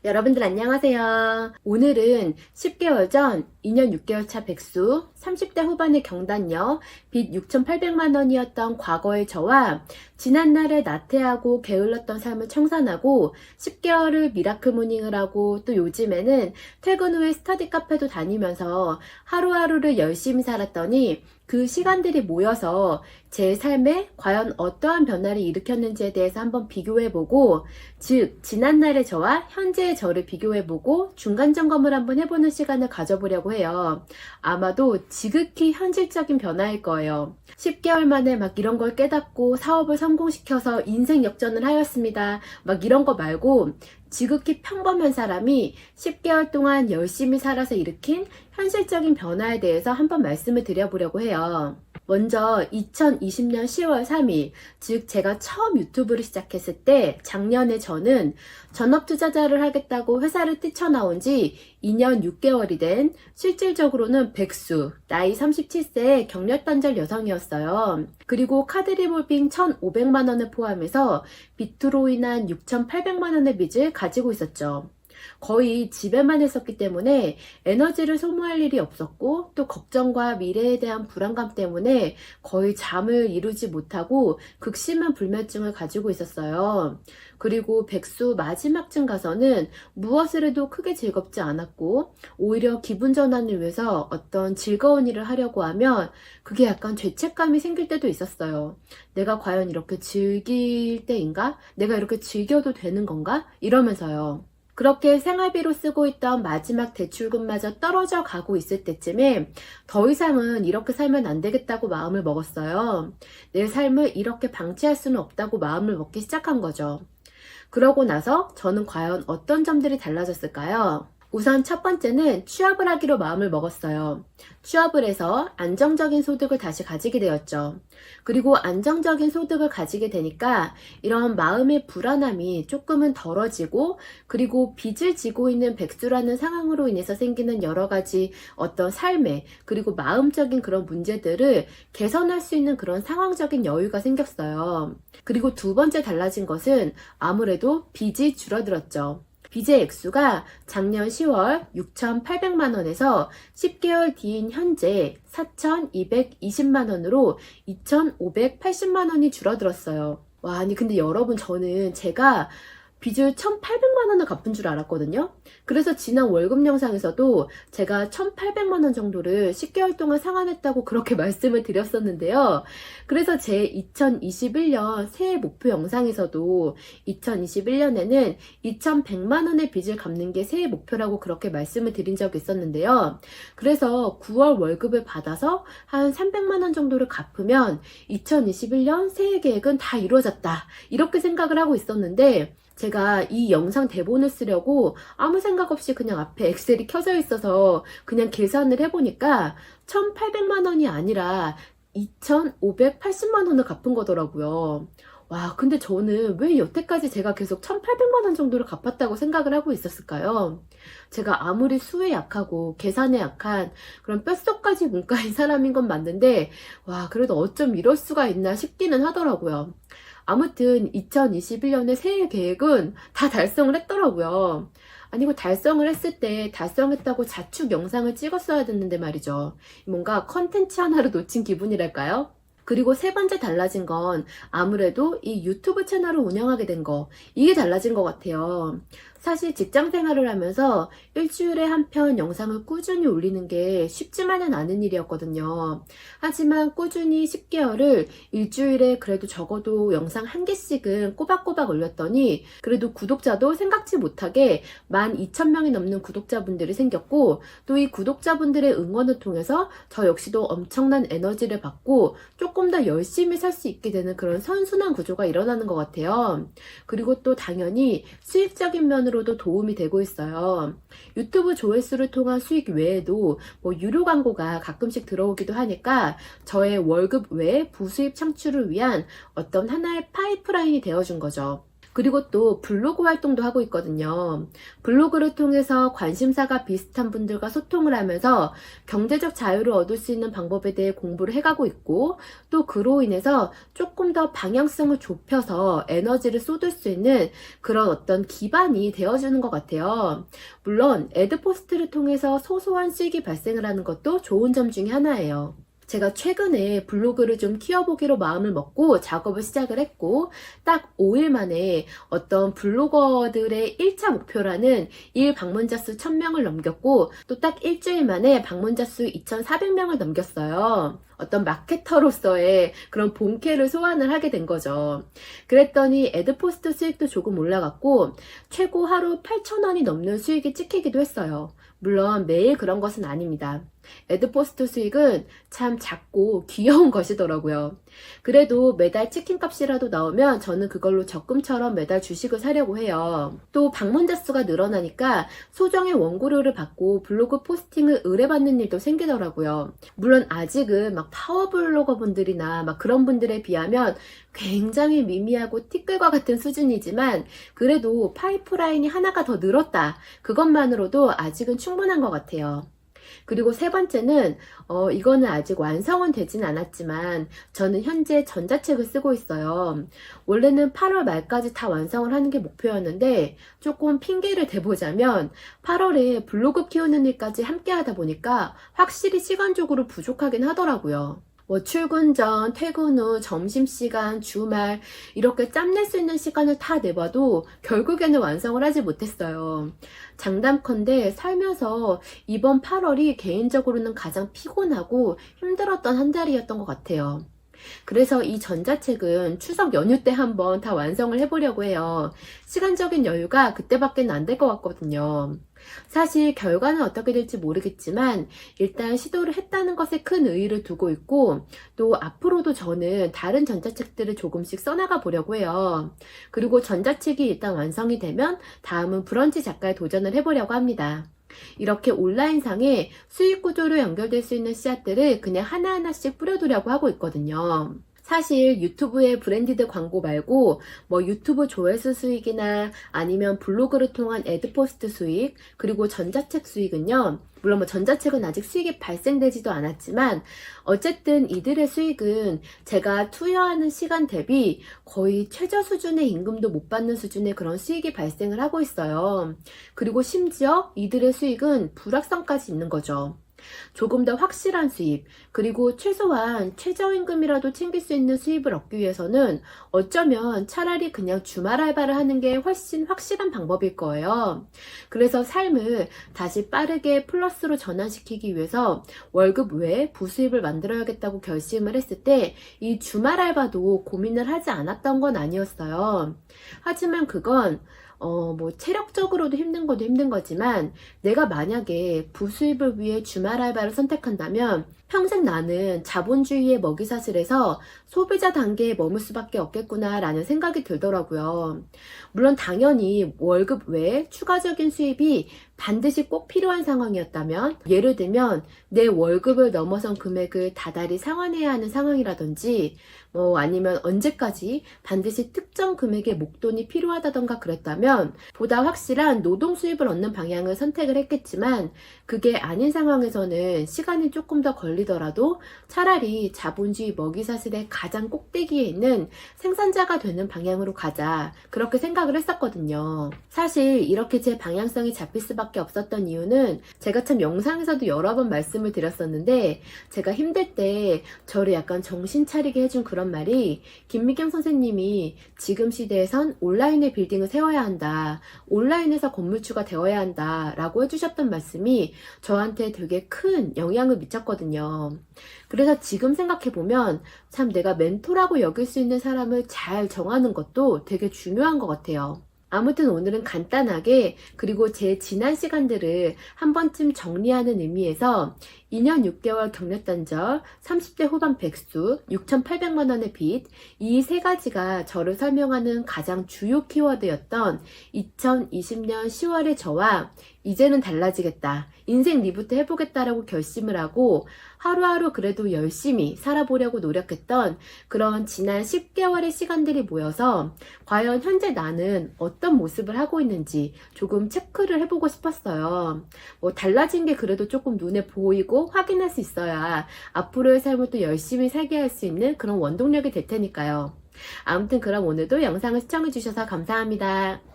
여러분들 안녕하세요. 오늘은 10개월 전 2년 6개월 차 백수 30대 후반의 경단녀 빚 6,800만 원이었던 과거의 저와 지난날에 나태하고 게을렀던 삶을 청산하고 10개월을 미라클 모닝을 하고 또 요즘에는 퇴근 후에 스터디 카페도 다니면서 하루하루를 열심히 살았더니 그 시간들이 모여서 제 삶에 과연 어떠한 변화를 일으켰는지에 대해서 한번 비교해보고, 즉 지난날의 저와 현재의 저를 비교해보고 중간 점검을 한번 해보는 시간을 가져보려고 해요. 아마도 지극히 현실적인 변화일 거예요. 10개월 만에 막 이런 걸 깨닫고 사업을 성공시켜서 인생 역전을 하였습니다. 막 이런 거 말고 지극히 평범한 사람이 10개월 동안 열심히 살아서 일으킨 현실적인 변화에 대해서 한번 말씀을 드려보려고 해요. 먼저 2020년 10월 3일, 즉 제가 처음 유튜브를 시작했을 때 작년에 저는 전업투자자를 하겠다고 회사를 뛰쳐나온 지 2년 6개월이 된 실질적으로는 백수, 나이 37세의 경력단절 여성이었어요. 그리고 카드 리볼빙 1,500만 원을 포함해서 빚으로 인한 6,800만 원의 빚을 가지고 있었죠. 거의 집에만 있었기 때문에 에너지를 소모할 일이 없었고, 또 걱정과 미래에 대한 불안감 때문에 거의 잠을 이루지 못하고 극심한 불면증을 가지고 있었어요. 그리고 백수 마지막쯤 가서는 무엇을 해도 크게 즐겁지 않았고, 오히려 기분 전환을 위해서 어떤 즐거운 일을 하려고 하면 그게 약간 죄책감이 생길 때도 있었어요. 내가 과연 이렇게 즐길 때인가? 내가 이렇게 즐겨도 되는 건가? 이러면서요. 그렇게 생활비로 쓰고 있던 마지막 대출금마저 떨어져 가고 있을 때쯤에 더 이상은 이렇게 살면 안 되겠다고 마음을 먹었어요. 내 삶을 이렇게 방치할 수는 없다고 마음을 먹기 시작한 거죠. 그러고 나서 저는 과연 어떤 점들이 달라졌을까요? 우선 첫 번째는 취업을 하기로 마음을 먹었어요. 취업을 해서 안정적인 소득을 다시 가지게 되었죠. 그리고 안정적인 소득을 가지게 되니까 이런 마음의 불안함이 조금은 덜어지고, 그리고 빚을 지고 있는 백수라는 상황으로 인해서 생기는 여러 가지 어떤 삶의, 그리고 마음적인 그런 문제들을 개선할 수 있는 그런 상황적인 여유가 생겼어요. 그리고 두 번째 달라진 것은 아무래도 빚이 줄어들었죠. 빚의 액수가 작년 10월 6,800만 원에서 10개월 뒤인 현재 4,220만 원으로 2,580만 원이 줄어들었어요. 와, 아니 근데 여러분, 저는 제가 빚을 1,800만 원을 갚은 줄 알았거든요. 그래서 지난 월급 영상에서도 제가 1,800만 원 정도를 10개월 동안 상환했다고 그렇게 말씀을 드렸었는데요. 그래서 제 2021년 새해 목표 영상에서도 2021년에는 2,100만 원의 빚을 갚는 게 새해 목표라고 그렇게 말씀을 드린 적이 있었는데요. 그래서 9월 월급을 받아서 한 300만 원 정도를 갚으면 2021년 새해 계획은 다 이루어졌다, 이렇게 생각을 하고 있었는데, 제가 이 영상 대본을 쓰려고 아무 생각 없이 그냥 앞에 엑셀이 켜져 있어서 그냥 계산을 해보니까 1,800만 원이 아니라 2,580만 원을 갚은 거더라고요. 와, 근데 저는 왜 여태까지 제가 계속 1,800만 원 정도를 갚았다고 생각을 하고 있었을까요? 제가 아무리 수에 약하고 계산에 약한 그런 뼛속까지 문과인 사람인 건 맞는데, 와, 그래도 어쩜 이럴 수가 있나 싶기는 하더라고요. 아무튼 2021년의 새해 계획은 다 달성을 했더라고요. 아니, 이거 달성을 했을 때 달성했다고 자축 영상을 찍었어야 됐는데 말이죠. 뭔가 컨텐츠 하나를 놓친 기분이랄까요? 그리고 세 번째 달라진 건 아무래도 이 유튜브 채널을 운영하게 된 거, 이게 달라진 것 같아요. 사실 직장 생활을 하면서 일주일에 한 편 영상을 꾸준히 올리는 게 쉽지만은 않은 일이었거든요. 하지만 꾸준히 10개월을 일주일에 그래도 적어도 영상 한 개씩은 꼬박꼬박 올렸더니 그래도 구독자도 생각지 못하게 12,000명이 넘는 구독자분들이 생겼고, 또 이 구독자분들의 응원을 통해서 저 역시도 엄청난 에너지를 받고 조금 더 열심히 살 수 있게 되는 그런 선순환 구조가 일어나는 것 같아요. 그리고 또 당연히 수익적인 면으로도 도움이 되고 있어요. 유튜브 조회수를 통한 수익 외에도 뭐 유료 광고가 가끔씩 들어오기도 하니까 저의 월급 외에 부수입 창출을 위한 어떤 하나의 파이프라인이 되어준 거죠. 그리고 또 블로그 활동도 하고 있거든요. 블로그를 통해서 관심사가 비슷한 분들과 소통을 하면서 경제적 자유를 얻을 수 있는 방법에 대해 공부를 해가고 있고, 또 그로 인해서 조금 더 방향성을 좁혀서 에너지를 쏟을 수 있는 그런 어떤 기반이 되어주는 것 같아요. 물론 애드포스트를 통해서 소소한 수익이 발생을 하는 것도 좋은 점 중에 하나예요. 제가 최근에 블로그를 좀 키워보기로 마음을 먹고 작업을 시작을 했고, 딱 5일 만에 어떤 블로거들의 1차 목표라는 일 방문자 수 1000명을 넘겼고, 또 딱 일주일 만에 방문자 수 2400명을 넘겼어요. 어떤 마케터로서의 그런 본캐를 소환을 하게 된 거죠. 그랬더니 애드포스트 수익도 조금 올라갔고, 최고 하루 8,000원이 넘는 수익이 찍히기도 했어요. 물론 매일 그런 것은 아닙니다. 애드포스트 수익은 참 작고 귀여운 것이더라고요. 그래도 매달 치킨 값이라도 나오면 저는 그걸로 적금처럼 매달 주식을 사려고 해요. 또 방문자 수가 늘어나니까 소정의 원고료를 받고 블로그 포스팅을 의뢰받는 일도 생기더라고요. 물론 아직은 막 파워블로거 분들이나 막 그런 분들에 비하면 굉장히 미미하고 티끌과 같은 수준이지만, 그래도 파이프라인이 하나가 더 늘었다, 그것만으로도 아직은 충분한 것 같아요. 그리고 세 번째는 이거는 아직 완성은 되진 않았지만 저는 현재 전자책을 쓰고 있어요. 원래는 8월 말까지 다 완성을 하는 게 목표였는데, 조금 핑계를 대보자면 8월에 블로그 키우는 일까지 함께 하다 보니까 확실히 시간적으로 부족하긴 하더라고요. 뭐 출근 전, 퇴근 후, 점심시간, 주말 이렇게 짬낼 수 있는 시간을 다 내봐도 결국에는 완성을 하지 못했어요. 장담컨대 살면서 이번 8월이 개인적으로는 가장 피곤하고 힘들었던 한 달이었던 것 같아요. 그래서 이 전자책은 추석 연휴 때 한번 다 완성을 해보려고 해요. 시간적인 여유가 그때밖에 안 될 것 같거든요. 사실 결과는 어떻게 될지 모르겠지만 일단 시도를 했다는 것에 큰 의의를 두고 있고, 또 앞으로도 저는 다른 전자책들을 조금씩 써나가 보려고 해요. 그리고 전자책이 일단 완성이 되면 다음은 브런치 작가에 도전을 해보려고 합니다. 이렇게 온라인상에 수익 구조로 연결될 수 있는 씨앗들을 그냥 하나하나씩 뿌려두려고 하고 있거든요. 사실 유튜브의 브랜디드 광고 말고 뭐 유튜브 조회수 수익이나 아니면 블로그를 통한 애드포스트 수익, 그리고 전자책 수익은요, 물론 뭐 전자책은 아직 수익이 발생되지도 않았지만 어쨌든 이들의 수익은 제가 투여하는 시간 대비 거의 최저 수준의 임금도 못 받는 수준의 그런 수익이 발생을 하고 있어요. 그리고 심지어 이들의 수익은 불확성까지 있는 거죠. 조금 더 확실한 수입, 그리고 최소한 최저임금이라도 챙길 수 있는 수입을 얻기 위해서는 어쩌면 차라리 그냥 주말 알바를 하는 게 훨씬 확실한 방법일 거예요. 그래서 삶을 다시 빠르게 플러스로 전환시키기 위해서 월급 외에 부수입을 만들어야겠다고 결심을 했을 때 이 주말 알바도 고민을 하지 않았던 건 아니었어요. 하지만 그건 뭐 체력적으로도 힘든 것도 힘든 거지만, 내가 만약에 부수입을 위해 주말 알바를 선택한다면 평생 나는 자본주의의 먹이사슬에서 소비자 단계에 머물 수밖에 없겠구나 라는 생각이 들더라고요. 물론 당연히 월급 외에 추가적인 수입이 반드시 꼭 필요한 상황이었다면, 예를 들면 내 월급을 넘어선 금액을 다달이 상환해야 하는 상황이라든지, 뭐 아니면 언제까지 반드시 특정 금액의 목돈이 필요하다던가 그랬다면 보다 확실한 노동 수입을 얻는 방향을 선택을 했겠지만, 그게 아닌 상황에서는 시간이 조금 더 걸리더라도 차라리 자본주의 먹이사슬의 가장 꼭대기에 있는 생산자가 되는 방향으로 가자, 그렇게 생각을 했었거든요. 사실 이렇게 제 방향성이 잡힐 수밖에 없었던 이유는, 제가 참 영상에서도 여러 번 말씀을 드렸었는데, 제가 힘들 때 저를 약간 정신 차리게 해준 그런 말이, 김미경 선생님이 지금 시대에선 온라인의 빌딩을 세워야 한다, 온라인에서 건물주가 되어야 한다 라고 해주셨던 말씀이 저한테 되게 큰 영향을 미쳤거든요. 그래서 지금 생각해보면 참 내가 멘토라고 여길 수 있는 사람을 잘 정하는 것도 되게 중요한 것 같아요. 아무튼 오늘은 간단하게, 그리고 제 지난 시간들을 한 번쯤 정리하는 의미에서 2년 6개월 경력단절, 30대 후반 백수, 6,800만 원의 빚, 이 세 가지가 저를 설명하는 가장 주요 키워드였던 2020년 10월의 저와 이제는 달라지겠다, 인생 리부트 해보겠다라고 결심을 하고 하루하루 그래도 열심히 살아보려고 노력했던 그런 지난 10개월의 시간들이 모여서 과연 현재 나는 어떤 모습을 하고 있는지 조금 체크를 해보고 싶었어요. 달라진 게 그래도 조금 눈에 보이고 확인할 수 있어야 앞으로의 삶을 또 열심히 살게 할 수 있는 그런 원동력이 될 테니까요. 아무튼 그럼 오늘도 영상을 시청해주셔서 감사합니다.